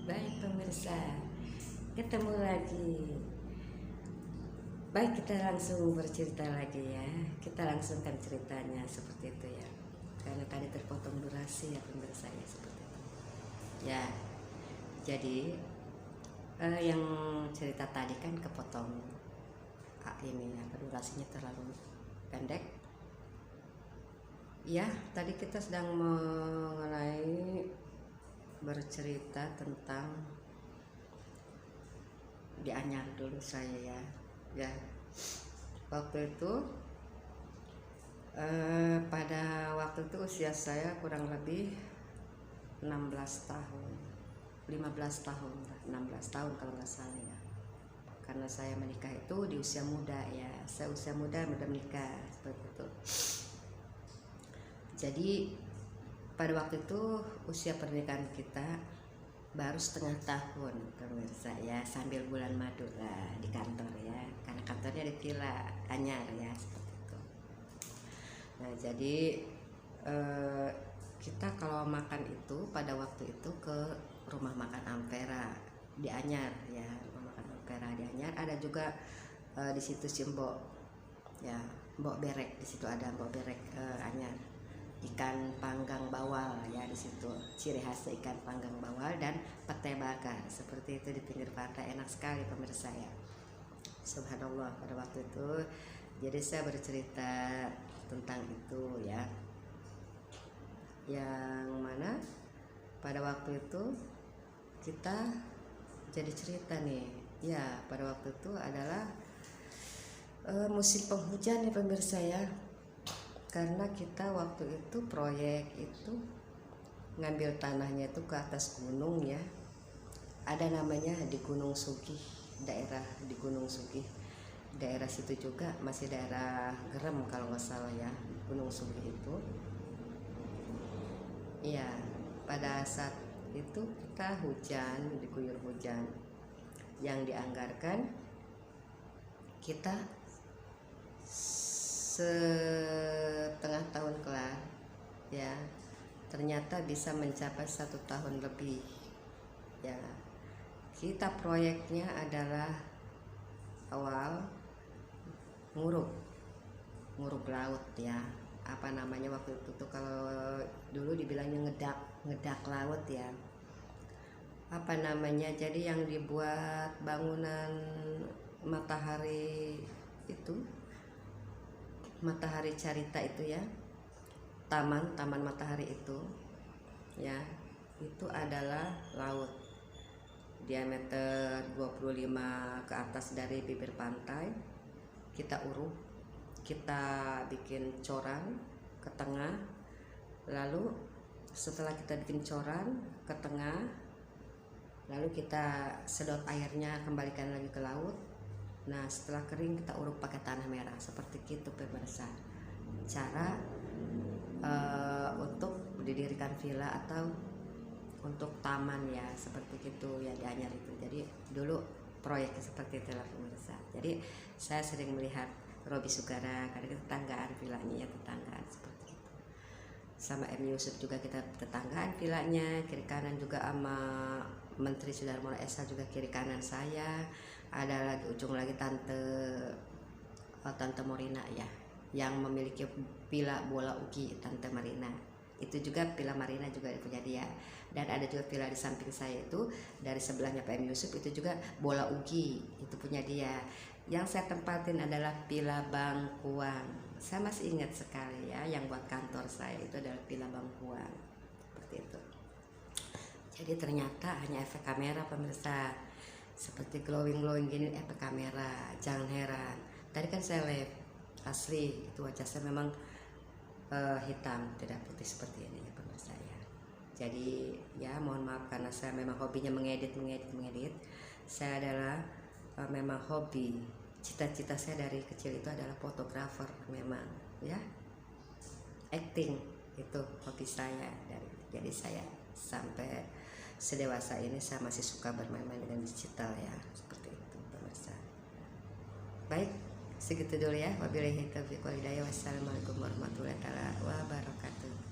Baik pemirsa, ketemu lagi. Baik, kita langsung bercerita lagi ya. Kita langsungkan ceritanya seperti itu ya. Karena tadi terpotong durasi ya pemirsa ya, seperti itu. Ya, jadi yang cerita tadi kan kepotong ini apa durasinya terlalu pendek. Ya, tadi kita sedang mengenai bercerita tentang di Anyar dulu saya ya waktu itu pada waktu itu usia saya kurang lebih 16 tahun 15 tahun 16 tahun kalau nggak salah ya, karena saya menikah itu di usia muda ya, saya usia muda menikah seperti itu. Jadi pada waktu itu usia pernikahan kita baru setengah tahun pemirsa ya, sambil bulan madu lah di kantor ya, karena kantornya di Villa Anyar ya seperti itu. Nah jadi kita kalau makan itu pada waktu itu ke rumah makan Ampera di Anyar ya, rumah makan Ampera di Anyar. Ada juga di situ Simbok ya, Mbok Berek, di situ ada Mbok Berek Anyar, ikan panggang bawal ya, di situ ciri khas ikan panggang bawal dan pete bakar seperti itu di pinggir pantai, enak sekali pemirsa ya. Subhanallah pada waktu itu. Jadi saya bercerita tentang itu ya, yang mana pada waktu itu kita jadi cerita nih ya, pada waktu itu adalah musim penghujan ya pemirsa ya, karena kita waktu itu proyek itu ngambil tanahnya itu ke atas gunung ya, ada namanya di Gunung Sugih, daerah di Gunung Sugih, daerah situ juga masih daerah Gerem kalau nggak salah ya, Gunung Sugih itu iya. Pada saat itu kita hujan, diguyur hujan, yang dianggarkan kita setengah tahun kelar ya, ternyata bisa mencapai 1 tahun lebih ya. Kita proyeknya adalah awal nguruk laut ya, apa namanya waktu itu tuh kalau dulu dibilangnya ngedak laut ya, apa namanya, jadi yang dibuat bangunan matahari itu, matahari Carita itu ya, taman matahari itu ya, itu adalah laut diameter 25 ke atas dari bibir pantai. Kita uruk, kita bikin coran ke tengah, lalu setelah kita bikin coran ke tengah, lalu kita sedot airnya, kembalikan lagi ke laut. Nah setelah kering kita uruk pakai tanah merah, seperti itu pemirsa cara untuk didirikan villa atau untuk taman ya, seperti itu ya di Anyar itu. Jadi dulu proyeknya seperti itu lah pemirsa. Jadi saya sering melihat Robi Sugara karena kita tetanggaan villanya ya, tetanggaan seperti itu. Sama M Yusuf juga kita tetanggaan villanya, kiri kanan juga sama Menteri Sudarmono Esa juga kiri kanan saya. Ada lagi ujung lagi Tante Morina ya, yang memiliki villa bola uki, Tante Marina. Itu juga villa Marina juga punya dia. Dan ada juga villa di samping saya itu, dari sebelahnya Pak M Yusuf, itu juga bola uki, itu punya dia. Yang saya tempatin adalah villa Bangkuang. Saya masih ingat sekali ya, yang buat kantor saya itu adalah villa Bangkuang, seperti itu. Jadi ternyata hanya efek kamera pemirsa, seperti glowing gini efek kamera, jangan heran. Tadi kan saya live asli itu wajah saya memang hitam, tidak putih seperti ini ya pemirsa ya. Jadi ya mohon maaf karena saya memang hobinya mengedit. Saya adalah memang hobi, cita-cita saya dari kecil itu adalah fotografer memang ya, acting itu hobi saya dari. Jadi saya sampai sedewasa ini saya masih suka bermain-main dengan digital ya, seperti itu pemirsa. Baik, segitu dulu ya. Wabillahi taufiq wal hidayah. Wassalamualaikum warahmatullahi wabarakatuh.